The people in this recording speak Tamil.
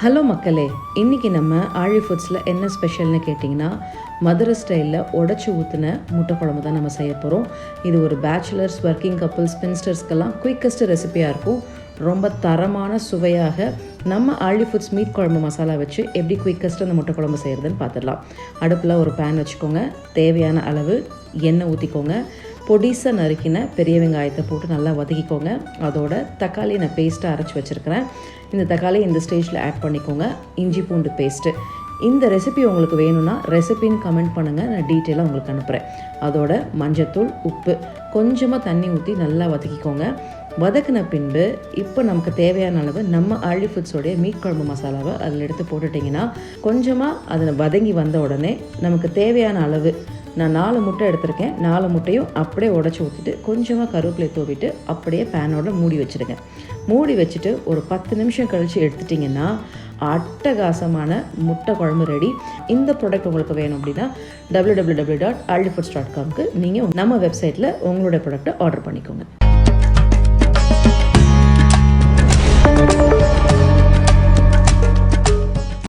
ஹலோ மக்களே, இன்றைக்கி நம்ம ஆழி ஃபுட்ஸில் என்ன ஸ்பெஷல்னு கேட்டிங்கன்னா மதுரை ஸ்டைலில் உடச்சி ஊற்றின முட்டை குழம்பு தான் நம்ம செய்ய போகிறோம். இது ஒரு பேச்சுலர்ஸ், ஒர்க்கிங் கப்புள்ஸ், ஸ்பின்ஸ்டர்ஸ்க்கெல்லாம் குயிக்கஸ்ட் ரெசிபியாக இருக்கும். ரொம்ப தரமான சுவையாக நம்ம ஆழி ஃபுட்ஸ் மீட் குழம்பு மசாலா வச்சு எப்படி குயிக்கஸ்ட்டு அந்த முட்டை குழம்பு செய்கிறதுன்னு பார்த்துடலாம். அடுப்பில் ஒரு பேன் வச்சுக்கோங்க, தேவையான அளவு எண்ணெய் ஊற்றிக்கோங்க, பொடிசாக நறுக்கின பெரிய வெங்காயத்தை போட்டு நல்லா வதக்கிக்கோங்க. அதோட தக்காளி நான் பேஸ்ட்டாக அரைச்சி வச்சுருக்கிறேன். இந்த தக்காளி இந்த ஸ்டேஜில் ஆட் பண்ணிக்கோங்க. இஞ்சி பூண்டு பேஸ்ட்டு. இந்த ரெசிபி உங்களுக்கு வேணும்னா ரெசிபின்னு கமெண்ட் பண்ணுங்கள், நான் டீட்டெயிலாக உங்களுக்கு அனுப்புகிறேன். அதோட மஞ்சத்தூள், உப்பு, கொஞ்சமாக தண்ணி ஊற்றி நல்லா வதக்கிக்கோங்க. வதக்கின பின்பு இப்போ நமக்கு தேவையான அளவு நம்ம ஆழி ஃபுட்ஸோடைய மீட் குழம்பு மசாலாவை அதில் எடுத்து போட்டுட்டிங்கன்னா கொஞ்சமாக அதில் வதங்கி வந்த உடனே நமக்கு தேவையான அளவு, நான் 4 முட்டை எடுத்திருக்கேன், 4 முட்டையும் அப்படியே உடச்சி ஊற்றிட்டு கொஞ்சமாக கருவேப்பிலை தூவிட்டு அப்படியே பேனோட மூடி வச்சுடுங்க. மூடி வச்சுட்டு ஒரு 10 நிமிஷம் கழித்து எடுத்துட்டிங்கன்னா அட்டகாசமான முட்டை குழம்பு ரெடி. இந்த ப்ராடக்ட் உங்களுக்கு வேணும் அப்படின்னா www.alifoods.com நீங்கள் நம்ம வெப்சைட்டில் உங்களோட ப்ராடக்ட்டை ஆர்டர் பண்ணிக்கோங்க.